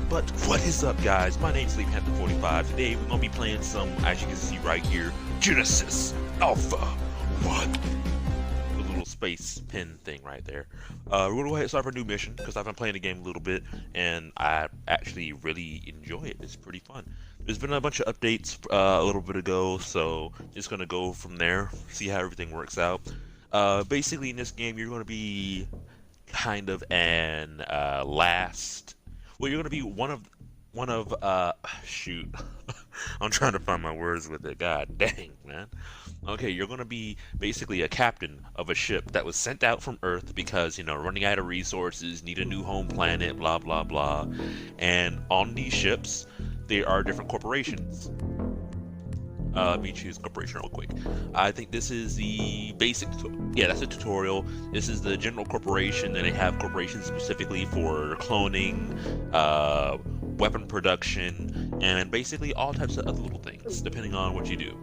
But what is up, guys? My name's SleepHanther45. Today we're gonna be playing some, as you can see right here, Genesis Alpha 1. The little space pin thing right there. We're gonna go ahead and start our new mission because I've been playing the game a little bit and I actually really enjoy it. It's pretty fun. There's been a bunch of updates a little bit ago, so just gonna go from there, see how everything works out. Basically, in this game, you're gonna be kind of an well, you're gonna be one of shoot. I'm trying to find my words with it. God dang, man. Okay, you're gonna be basically a captain of a ship that was sent out from Earth because, you know, running out of resources, need a new home planet, blah blah blah. And on these ships, there are different corporations. Let me choose corporation real quick. I think this is the basic, yeah, that's a tutorial. This is the general corporation, and they have corporations specifically for cloning, weapon production, and basically all types of other little things, depending on what you do.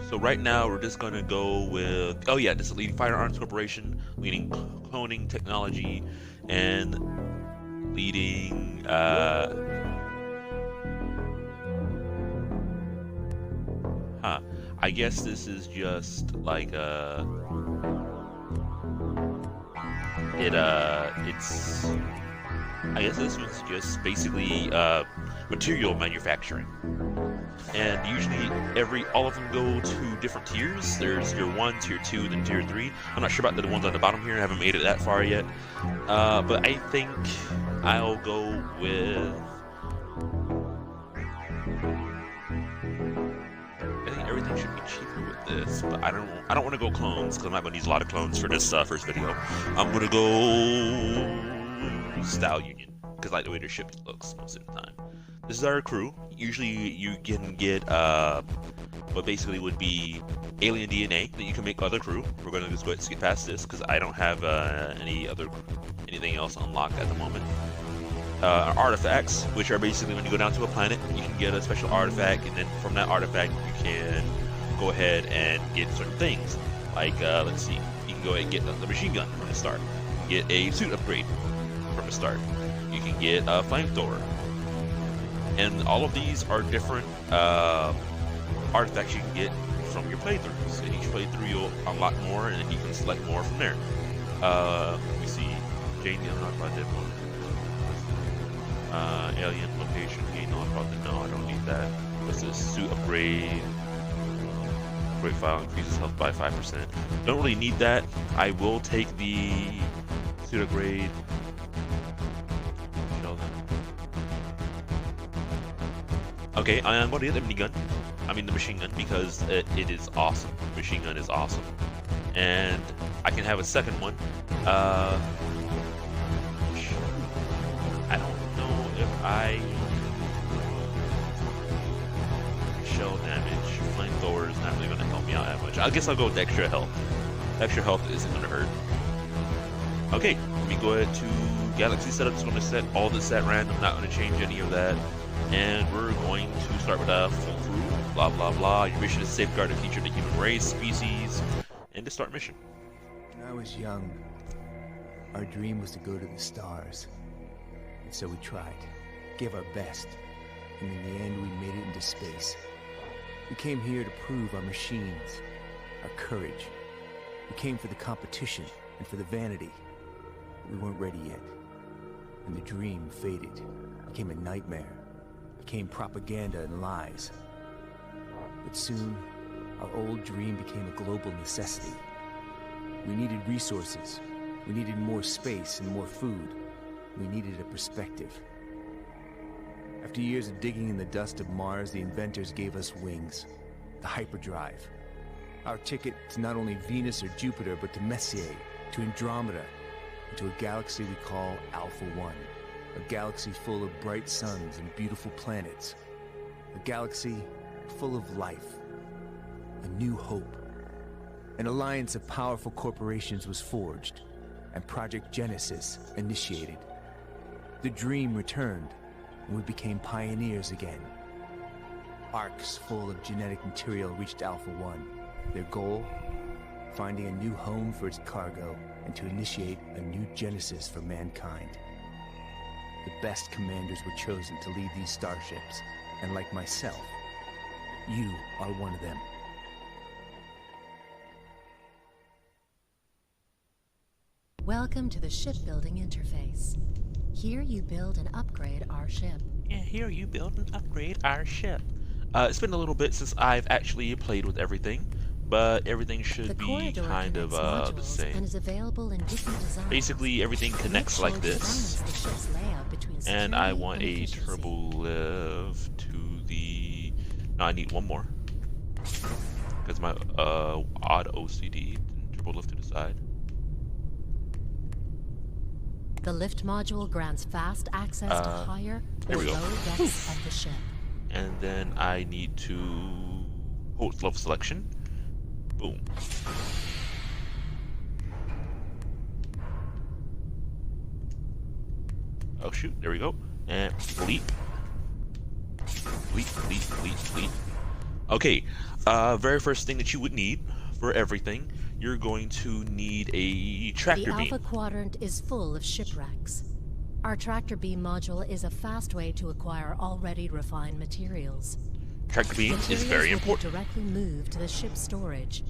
So right now we're just gonna go with, oh yeah, this is leading firearms corporation, leading cloning technology, and leading, I guess this is just like it's, I guess this one's just basically material manufacturing. And usually all of them go to different tiers. There's tier 1, tier 2, then tier 3. I'm not sure about the ones on the bottom here. I haven't made it that far yet. But I think I'll go with, everything should be cheaper with this, but I don't want to go clones because I'm not going to use a lot of clones for this first video. I'm going to go Style Union because I like the way their ship looks most of the time. This is our crew. Usually you can get what basically would be alien DNA that you can make other crew. We're going to just go ahead and skip past this because I don't have anything else unlocked at the moment. Artifacts, which are basically when you go down to a planet, you can get a special artifact, and then from that artifact you can go ahead and get certain things. Like, let's see, you can go ahead and get the machine gun from the start. You can get a suit upgrade from the start. You can get a flamethrower. And all of these are different artifacts you can get from your playthroughs. In each playthrough you'll unlock more, and then you can select more from there. Let me see, Jane unlocked by dead one. Alien location gain on probably, no, I don't need that. What's this? Suit upgrade. Upgrade file increases health by 5%. Don't really need that. I will take the suit upgrade. Okay, I'm going to get the minigun. I mean the machine gun because it is awesome. The machine gun is awesome. And I can have a second one. I don't know if I shell damage. Flamethrower is not really going to help me out that much. I guess I'll go with extra health. Extra health isn't going to hurt. Okay, let me go ahead to Galaxy setup. It's going to set all this at random. Not going to change any of that. And we're going to start with a full crew. Blah blah blah. Your mission is to safeguard the future of the human race, species, and to start mission. When I was young, our dream was to go to the stars. And so we tried, gave our best, and in the end we made it into space. We came here to prove our machines, our courage. We came for the competition and for the vanity. But we weren't ready yet. And the dream faded, became a nightmare, became propaganda and lies. But soon, our old dream became a global necessity. We needed resources. We needed more space and more food. We needed a perspective. After years of digging in the dust of Mars, the inventors gave us wings, the hyperdrive. Our ticket to not only Venus or Jupiter, but to Messier, to Andromeda, and to a galaxy we call Alpha 1. A galaxy full of bright suns and beautiful planets. A galaxy full of life. A new hope. An alliance of powerful corporations was forged, and Project Genesis initiated. The dream returned, and we became pioneers again. Arcs full of genetic material reached Alpha 1. Their goal? Finding a new home for its cargo, and to initiate a new Genesis for mankind. the best commanders were chosen to lead these starships. And like myself, you are one of them. Welcome to the shipbuilding interface. Here you build and upgrade our ship. Yeah, here you build and upgrade our ship. It's been a little bit since I've actually played with everything, but everything should be kind of the same. And is available in different designs. Basically, everything connects like this. And I want a turbo lift to the... No, I need one more. Because my odd OCD didn't turbo lift to the side. The lift module grants fast access to higher or low decks of the ship. And then I need to hold level selection. Boom. Oh shoot, there we go. And leap. Leap, leap, leap, leap. Okay, very first thing that you would need for everything, you're going to need a tractor beam. The Alpha Quadrant is full of shipwrecks. Our tractor beam module is a fast way to acquire already refined materials. Tractor beam is very important. Directly moved to the ship's storage.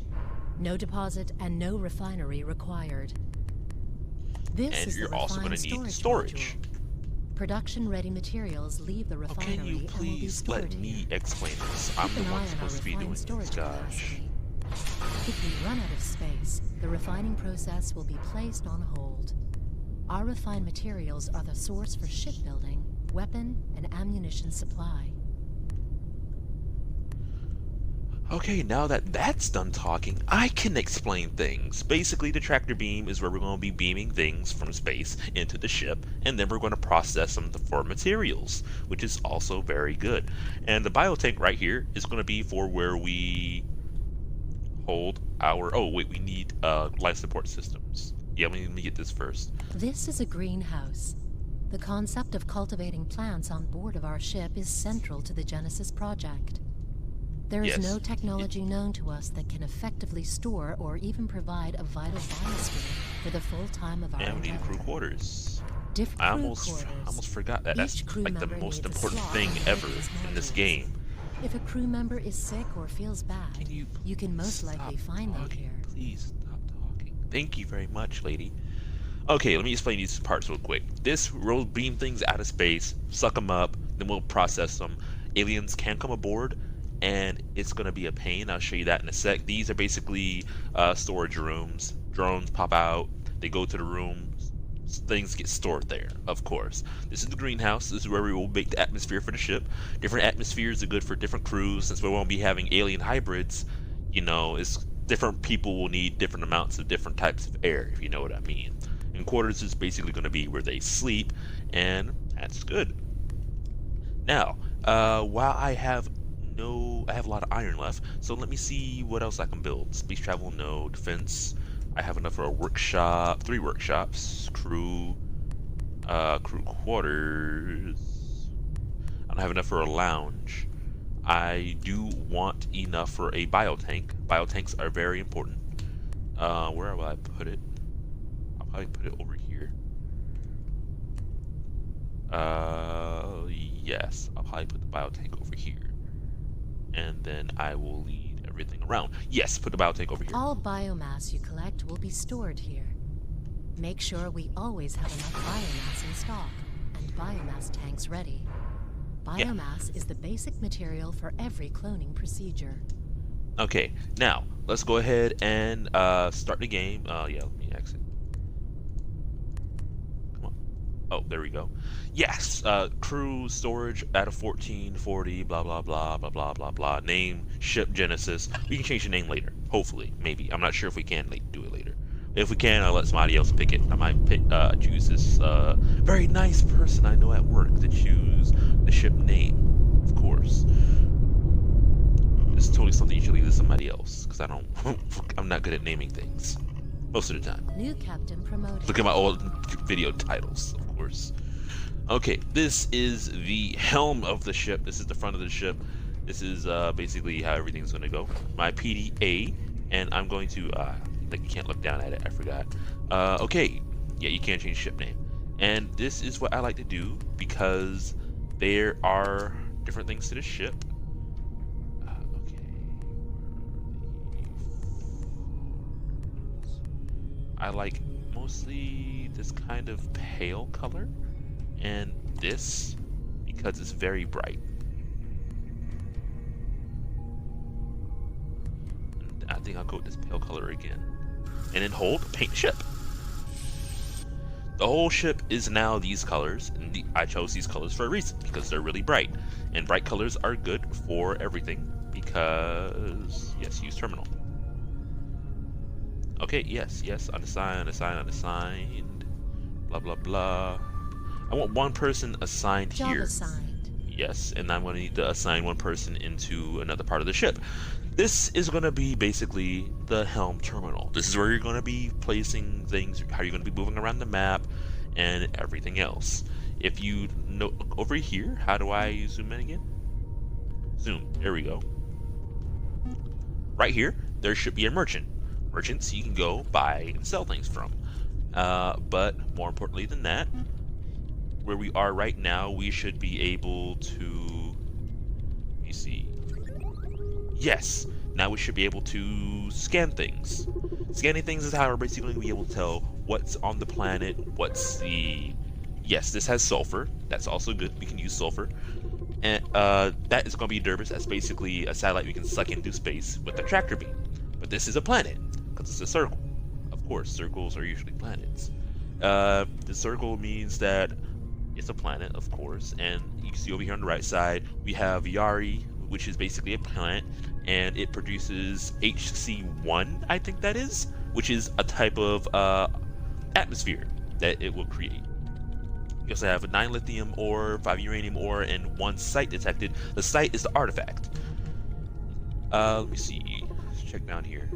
No deposit and no refinery required. This is you're also going to need storage. Production-ready materials leave the refinery can you please let me explain this? I'm the one supposed to be doing this, gosh. If we run out of space, the refining process will be placed on hold. Our refined materials are the source for shipbuilding, weapon, and ammunition supply. Okay, now that that's done talking, I can explain things. Basically, the tractor beam is where we're going to be beaming things from space into the ship, and then we're going to process them for materials, which is also very good. And the biotank right here is going to be for where we hold our... Oh, wait, we need life support systems. Yeah, let me get this first. This is a greenhouse. The concept of cultivating plants on board of our ship is central to the Genesis project. There is no technology known to us that can effectively store or even provide a vital biosphere for the full time of our And we need crew quarters. I almost forgot that. That's like the most important thing ever in this game. If a crew member is sick or feels bad, you can most likely find them here. Please stop talking. Thank you very much, lady. Okay, let me explain these parts real quick. This will beam things out of space, suck them up, then we'll process them. Aliens can come aboard, and it's going to be a pain. I'll show you that in a sec. These are basically storage rooms. Drones pop out, they go to the rooms, things get stored there, of course. This is the greenhouse. This is where we will make the atmosphere for the ship. Different atmospheres are good for different crews. Since we won't be having alien hybrids, you know, it's different people will need different amounts of different types of air, if you know what I mean. And quarters is basically going to be where they sleep, and that's good. Now, while I have a lot of iron left, so let me see what else I can build. Space travel, no. Defense, I have enough for a workshop, 3 workshops. Crew quarters, I don't have enough for a lounge. I do want enough for a biotank. Biotanks are very important. Where will I put it? I'll probably put it over here. Yes, I'll probably put the biotank over here. And then I will lead everything around. Yes, put the biotank over here. All biomass you collect will be stored here. Make sure we always have enough biomass in stock and biomass tanks ready. Biomass is the basic material for every cloning procedure. Okay, now let's go ahead and start the game. Yeah, let me exit. Come on. Oh, there we go. Yes, crew storage at a 1440, blah blah blah blah blah blah blah. Name ship Genesis. We can change the name later, hopefully, maybe. I'm not sure if we can do it later. If we can, I'll let somebody else pick it. I might choose this very nice person I know at work to choose the ship name, of course. This is totally something you should leave to somebody else, because I'm not good at naming things most of the time. New captain promoted. Look at my old video titles, of course. Okay, this is the helm of the ship. This is the front of the ship. This is basically how everything's going to go. My PDA, and I'm going to, like, you can't look down at it, I forgot. Okay, yeah, you can't change ship name. And this is what I like to do because there are different things to the ship. Okay. I like mostly this kind of pale color, and this because it's very bright. And I think I'll go with this pale color again. And then hold, paint ship. The whole ship is now these colors, and I chose these colors for a reason, because they're really bright. And bright colors are good for everything, because, yes, use terminal. Okay, yes, unassigned, blah, blah, blah. I want one person assigned Job here. assigned. Yes, and I'm going to need to assign one person into another part of the ship. This is going to be basically the helm terminal. This is where you're going to be placing things, how you're going to be moving around the map, and everything else. If you know over here, how do I zoom in again? Zoom, there we go. Right here, there should be a merchant. Merchants you can go buy and sell things from. But more importantly than that, where we are right now, we should be able to, let me see. Yes, now we should be able to scan things. Scanning things is how we're basically going to be able to tell what's on the planet, what's the... Yes, this has sulfur. That's also good. We can use sulfur. And that is going to be Derbis. That's basically a satellite we can suck into space with a tractor beam. But this is a planet, because it's a circle. Of course, circles are usually planets. The circle means that it's a planet, of course. And you can see over here on the right side, we have Yari, which is basically a planet, and it produces HC1, I think that is, which is a type of atmosphere that it will create. You also have 9 lithium ore, 5 uranium ore, and 1 site detected. The site is the artifact. Let me see. Let's check down here.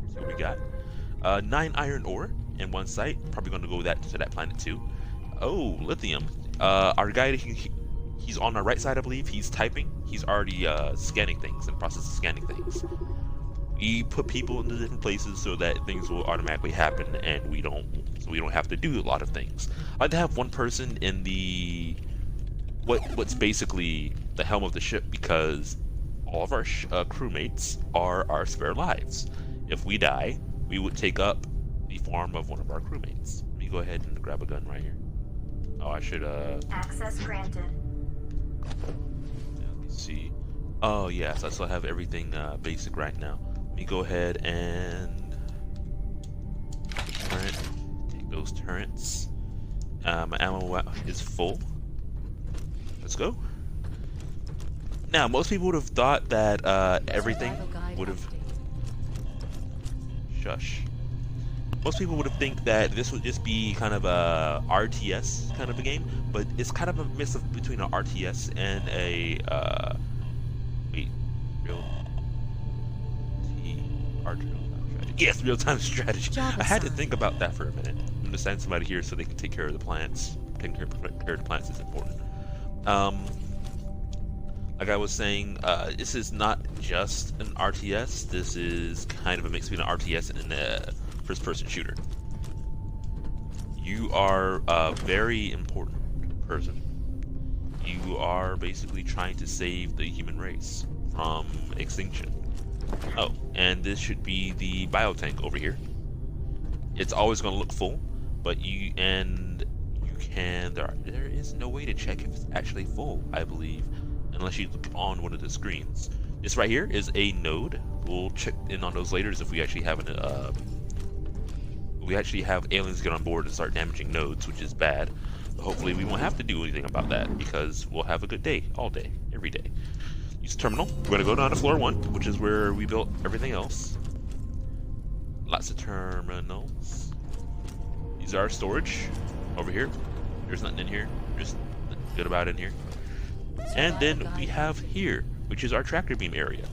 See what we got. 9 iron ore and 1 site. Probably going to go to that planet too. Oh, lithium. Our guy, he's on our right side, I believe. He's typing. He's already scanning things, in the process of scanning things. We put people into different places so that things will automatically happen, and we don't have to do a lot of things. I like to have one person in the what's basically the helm of the ship, because all of our crewmates are our spare lives. If we die, we would take up the form of one of our crewmates. Let me go ahead and grab a gun right here. Oh, I should Access granted. Let me see. Oh yes, I still have everything basic right now. Let me go ahead and take those turrets. My ammo is full. Let's go. Now, most people would have thought that everything would have... Shush. Most people would have think that this would just be kind of a RTS kind of a game, but it's kind of a mix between an RTS and a real-time strategy. I had to think about that for a minute. I'm gonna send somebody here so they can take care of the plants. Taking care of the plants is important. Like I was saying, this is not just an RTS. This is kind of a mix between an RTS and a first-person shooter. You are a very important person. You are basically trying to save the human race from extinction. Oh, and this should be the biotank over here. It's always going to look full, but there is no way to check if it's actually full, I believe, unless you look on one of the screens. This right here is a node. We'll check in on those later if we actually have aliens get on board and start damaging nodes, which is bad. But hopefully we won't have to do anything about that, because we'll have a good day all day, every day. Use terminal. We're going to go down to floor 1, which is where we built everything else. Lots of terminals. These are our storage over here. There's nothing in here. There's nothing good about in here. And then we have here, which is our tractor beam area.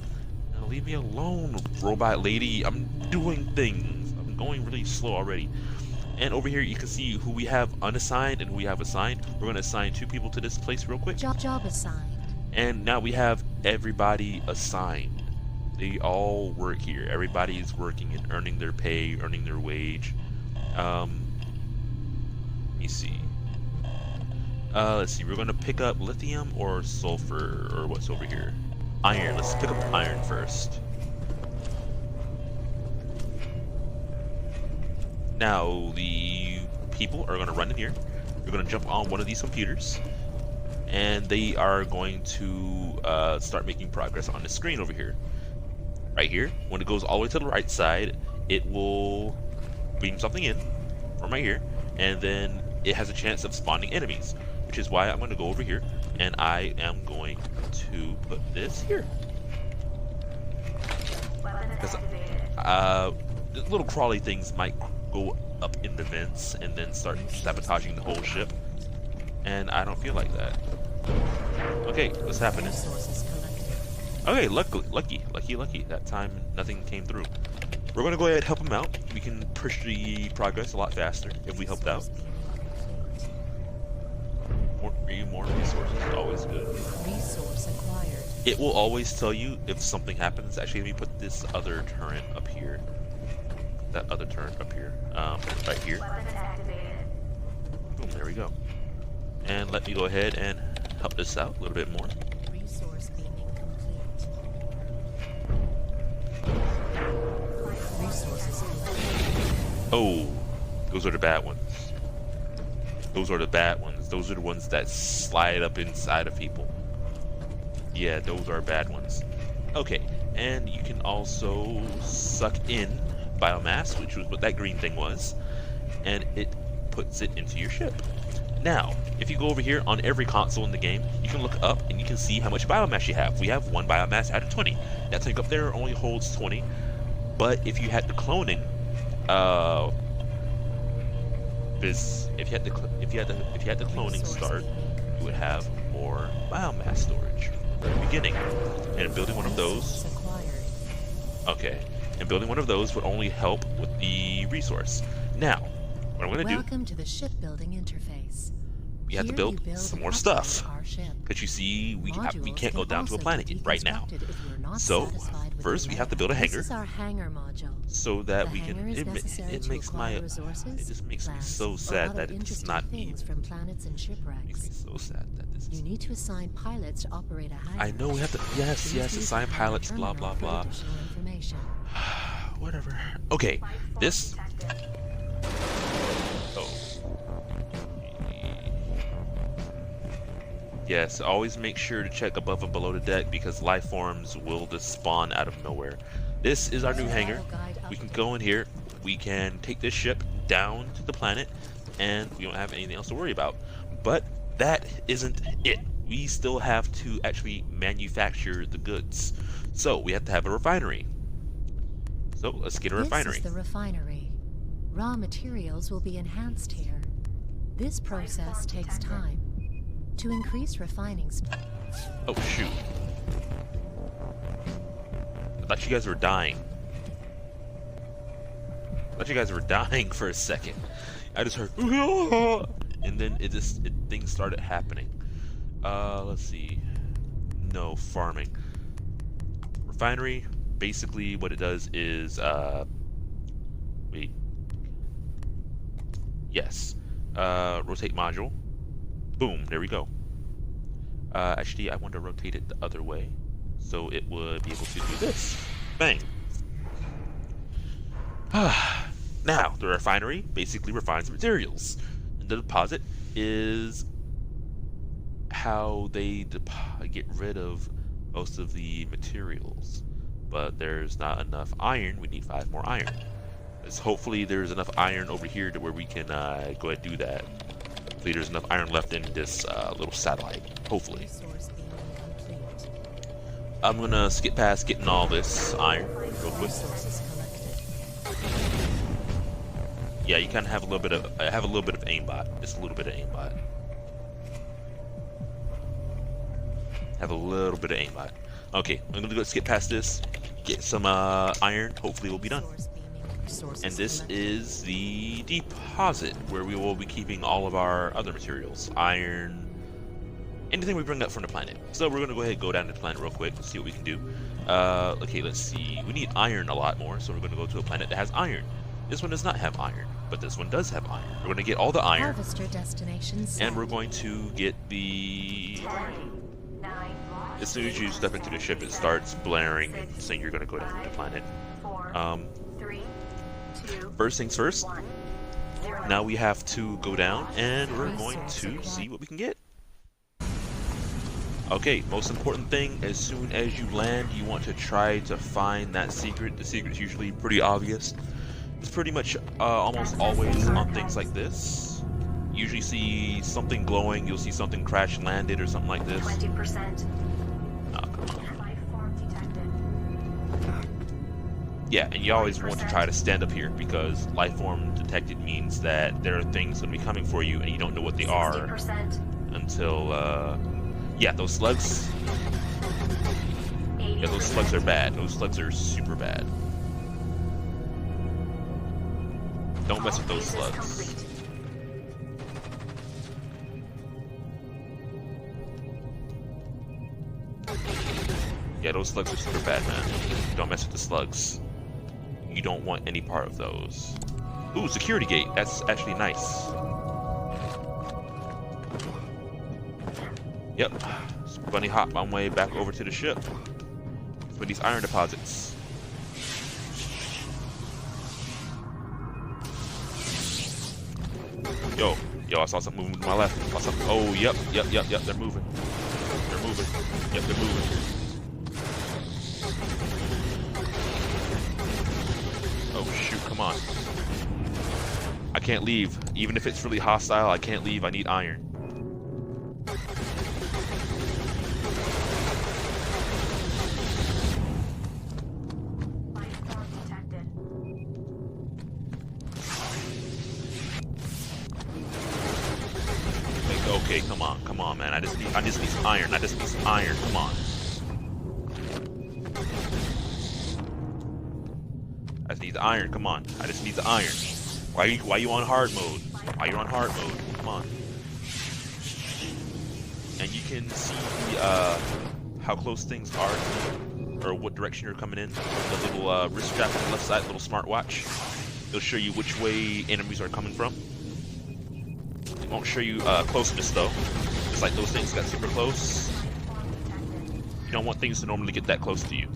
Now leave me alone, robot lady. I'm doing things. I'm going really slow already. And over here you can see who we have unassigned and who we have assigned. We're going to assign 2 people to this place real quick. Job assigned. And now we have everybody assigned. They all work here. Everybody is working and earning their pay, earning their wage. me see. Let's see. We're gonna pick up lithium or sulfur, or what's over here? Iron. Let's pick up iron first. Now the people are gonna run in here. They're gonna jump on one of these computers, and they are going to start making progress on the screen over here. Right here, when it goes all the way to the right side, it will beam something in from right here, and then it has a chance of spawning enemies, which is why I'm going to go over here, and I am going to put this here. Because the little crawly things might go up in the vents and then start sabotaging the whole ship, and I don't feel like that. Okay, what's happening? Okay, lucky. That time nothing came through. We're gonna go ahead and help him out. We can push the progress a lot faster if we helped out. More resources is always good. Resource acquired. It will always tell you if something happens. Actually, let me put this other turret up here. That other turret up here. Right here. Boom, there we go. And let me go ahead and help this out a little bit more. Resource beaming complete. Resources complete. Oh, those are the bad ones. Those are the bad ones. Those are the ones that slide up inside of people. Yeah, those are bad ones. Okay, and you can also suck in biomass, which was what that green thing was, and it puts it into your ship. Now, if you go over here on every console in the game, you can look up and you can see how much biomass you have. We have 1 biomass out of 20. That thing up there only holds 20, but if you had the cloning, if you had the cloning start, you would have more biomass storage from the beginning. And building one of those, okay, and building one of those would only help with the resource. Now, what I'm going to do, Welcome to the shipbuilding interface. we have to build some more stuff. Because you see, we can't go down to a planet right now. So first we have to build a hangar. This is our hangar module. So that The we can. hangar is necessary It to makes my. acquire resources, It just makes me plants, so or sad other that it's interesting not things even. from planets and Makes me shipwrecks. so sad that this You is. need to assign pilots to operate a hangar. I know we have to. Yes, Please yes, use assign the pilots. terminal Blah blah for blah. additional information. Whatever. Okay, this. Oh. Yes, always make sure to check above and below the deck because life forms will just spawn out of nowhere. This is our new hangar. We can go in here. We can take this ship down to the planet, and we don't have anything else to worry about. But that isn't it. We still have to actually manufacture the goods. So we have to have a refinery. So let's get a refinery. This is the refinery. Raw materials will be enhanced here. This process takes time. To increase refining speed. Oh shoot. I thought you guys were dying. I thought you guys were dying for a second. I just heard and then things started happening. Let's see. No, farming. Refinery, basically what it does is wait. Yes. Rotate module. Boom, there we go. Actually, I want to rotate it the other way, so it would be able to do this. Bang. Now, the refinery basically refines materials. And the deposit is how they get rid of most of the materials. But there's not enough iron. We need 5 more iron. Hopefully there's enough iron over here to where we can go ahead and do that. Hopefully there's enough iron left in this little satellite. Hopefully. I'm gonna skip past getting all this iron real quick. Yeah, you kind of have a little bit of aimbot. Just a little bit of aimbot. Have a little bit of aimbot. Okay, I'm gonna go skip past this, get some iron. Hopefully we'll be done. And this is the deposit where we will be keeping all of our other materials, iron, anything we bring up from the planet. So we're gonna go ahead and go down to the planet real quick, see what we can do. Okay, let's see. We need iron a lot more, so we're gonna go to a planet that has iron. This one does not have iron, but this one does have iron. We're going to get all the iron, Harvester destination set. and we're going to get the... As soon as you step into the ship, it starts blaring and saying you're going to go down to the planet. First things first, now we have to go down, and we're going to see what we can get. Okay, most important thing, as soon as you land, you want to try to find that secret. The secret's usually pretty obvious. It's pretty much almost always on things like this. You usually see something glowing, you'll see something crash landed or something like this. 20%. Oh, come on. Life form detected. Yeah, and you always want to try to stand up here, because life form detected means that there are things going to be coming for you and you don't know what they are 60%. until, yeah, those slugs. Yeah, those slugs are bad. Those slugs are super bad. Don't mess with those slugs. Yeah, those slugs are super bad, man. Don't mess with the slugs. You don't want any part of those. Ooh, security gate. That's actually nice. Yep. Bunny hop my way back over to the ship for these iron deposits. Yo, I saw something moving to my left. Oh, yep, they're moving. They're moving. Yep, they're moving. Oh, shoot, come on. I can't leave. Even if it's really hostile, I can't leave. I need iron. Life form detected. Okay, come on, man. I just need some iron. Come on. I just need the iron. Come on. I just need the iron. Why you on hard mode? Why you on hard mode? Come on. And you can see how close things are, or what direction you're coming in. The little wrist strap on the left side, little smartwatch. It'll show you which way enemies are coming from. It won't show you closeness though. It's like those things got super close. You don't want things to normally get that close to you.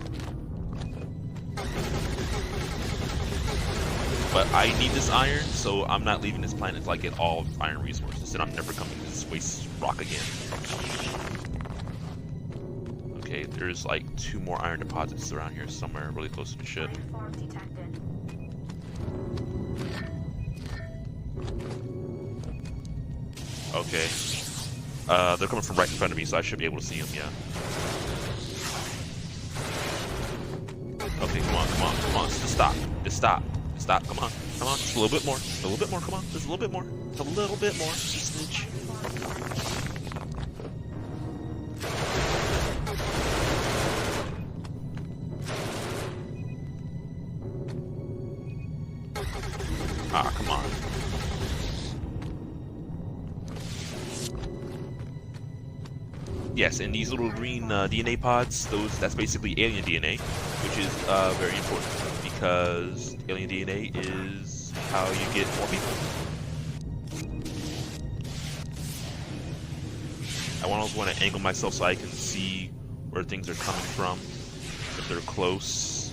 But I need this iron, so I'm not leaving this planet until I get all iron resources, and I'm never coming to this waste rock again. Okay, there's like 2 more iron deposits around here somewhere really close to the ship. Life form detected. Okay. They're coming from right in front of me, so I should be able to see them, yeah. Okay, come on. Just stop. Come on. Just a little bit more. Come on. Just a little bit more. Just a little bit more. Just a smidge. Ah, come on. Yes, and these little green DNA pods, that's basically alien DNA, which is very important, because alien DNA is how you get more people. I almost want to angle myself so I can see where things are coming from, if they're close.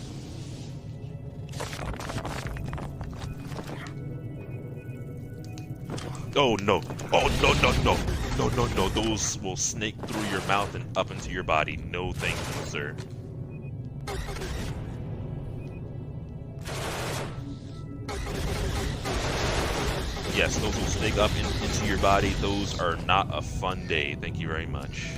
Oh no. No. Those will snake through your mouth and up into your body. No thank you, sir. Yes, those will snake up into your body. Those are not a fun day. Thank you very much.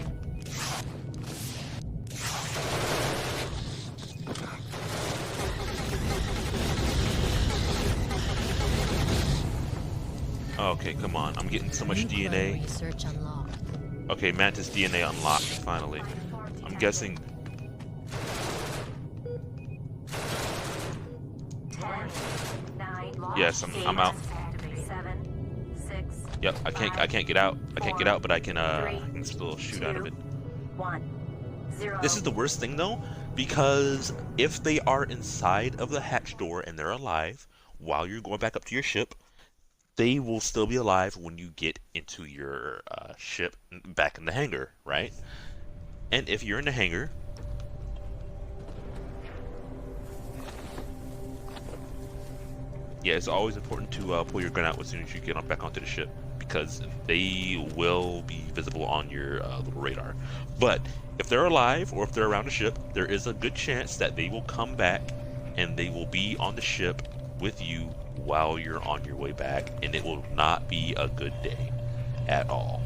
Okay, come on. I'm getting so much DNA. Research unlocked. Okay, Mantis DNA unlocked, finally. I'm guessing... 10, 9, Yes, I'm out. 7, 6. Yep, I can't get out. But I can still shoot out of it. 1, 0. This is the worst thing though, because if they are inside of the hatch door and they're alive while you're going back up to your ship, they will still be alive when you get into your ship back in the hangar, right? And if you're in the hangar, yeah, it's always important to pull your gun out as soon as you get back onto the ship, because they will be visible on your little radar. But if they're alive or if they're around the ship, there is a good chance that they will come back and they will be on the ship with you while you're on your way back, and it will not be a good day at all.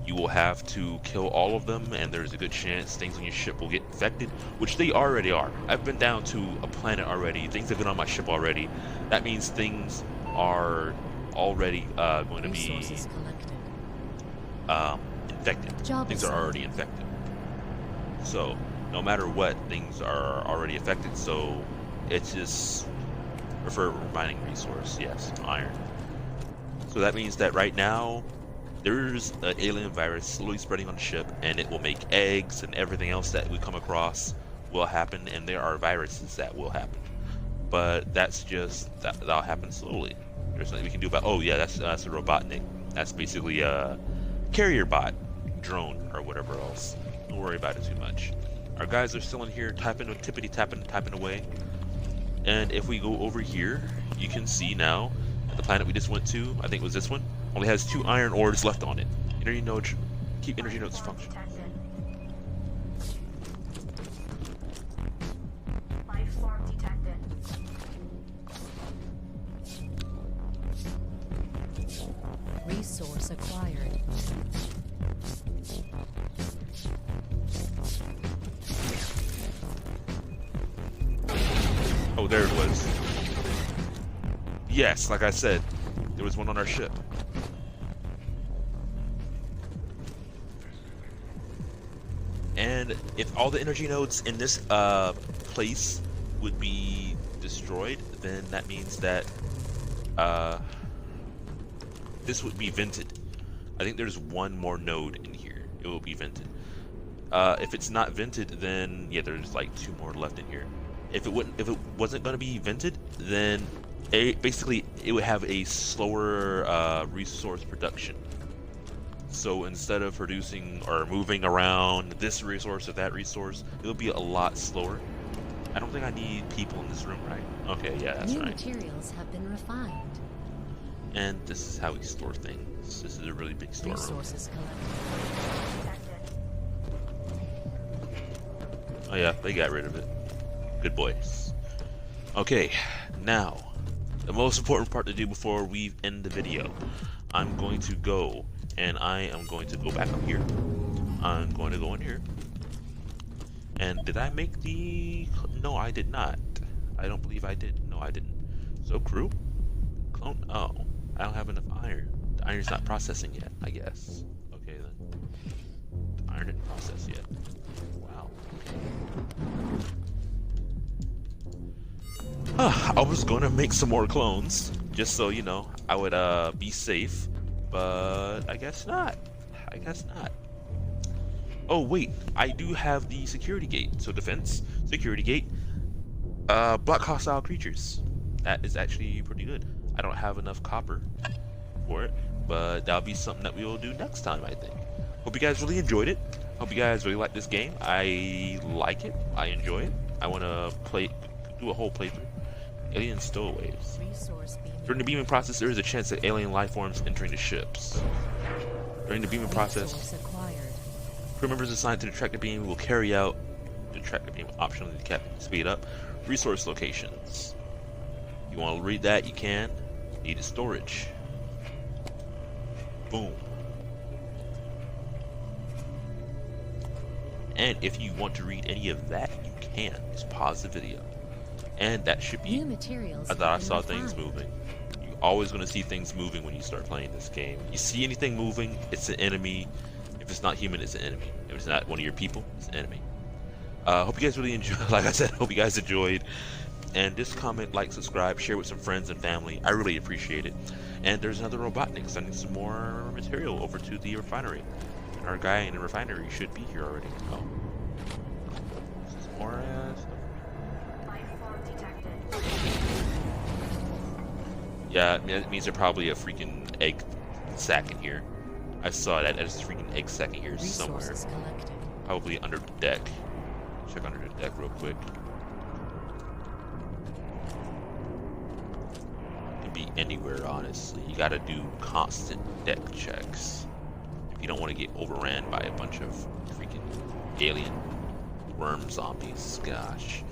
You will have to kill all of them, and there's a good chance things on your ship will get infected, which they already are. I've been down to a planet already. Things have been on my ship already. That means things are already going to be infected. Things are already infected. So no matter what, things are already affected. So it's just prefer mining resource. Yes, iron. So that means that right now there's an alien virus slowly spreading on the ship, and it will make eggs, and everything else that we come across will happen, and there are viruses that will happen. But that's just, that'll happen slowly. There's nothing we can do about, oh yeah, that's a Robotnik. That's basically a carrier bot, drone, or whatever else. Don't worry about it too much. Our guys are still in here, typing away. And if we go over here, you can see now, at the planet we just went to, I think it was this one, only has 2 iron ores left on it. Energy node, keep energy nodes functioning. Life form detected. Resource acquired. Oh, there it was. Yes, like I said, there was one on our ship. And if all the energy nodes in this place would be destroyed, then that means that this would be vented. I think there's one more node in here. It will be vented. If it's not vented, then yeah, there's like 2 more left in here. If it wasn't going to be vented, then basically it would have a slower resource production. So instead of producing or moving around this resource or that resource, it'll be a lot slower. I don't think I need people in this room, right? Okay, yeah, that's New right. materials have been refined. And this is how we store things. This is a really big storeroom. Resources collected. Oh yeah, they got rid of it. Good boys. Okay, now, the most important part to do before we end the video. I'm going to go, and I am going to go back up here. I'm going to go in here. And did I make the... No, I did not. I don't believe I did. No, I didn't. So, crew? Clone? Oh, I don't have enough iron. The iron's not processing yet, I guess. Okay, then. The iron didn't process yet. Wow. I was going to make some more clones, just so, you know, I would be safe. But I guess not. I guess not. Oh, wait. I do have the security gate. So defense, security gate, block hostile creatures. That is actually pretty good. I don't have enough copper for it, but that'll be something that we will do next time, I think. Hope you guys really enjoyed it. Hope you guys really like this game. I like it. I enjoy it. I want to do a whole playthrough. Alien stowaways. During the beaming process, there is a chance that alien life forms entering the ships. During the beaming process, crew members assigned to the tractor beam will carry out the tractor beam optionally to captain speed up. Resource locations. You want to read that? You can. Needed storage. Boom. And if you want to read any of that, you can. Just pause the video. And that should be... I thought I saw things moving. You're always going to see things moving when you start playing this game. You see anything moving, it's an enemy. If it's not human, it's an enemy. If it's not one of your people, it's an enemy. Hope you guys really enjoyed. Like I said, hope you guys enjoyed. And just comment, like, subscribe, share with some friends and family. I really appreciate it. And there's another Robotnik sending some more material over to the refinery. And our guy in the refinery should be here already. Oh. This is more stuff. Life form detected. Yeah, it means there's probably a freaking egg sack in here. I saw that. There's a freaking egg sack in here somewhere. Resources collected. Probably under the deck. Check under the deck real quick. Could be anywhere, honestly. You gotta do constant deck checks if you don't want to get overran by a bunch of freaking alien worm zombies. Gosh.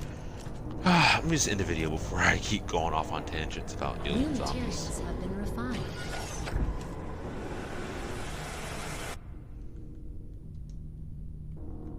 Let me just end the video before I keep going off on tangents about alien New zombies. materials have been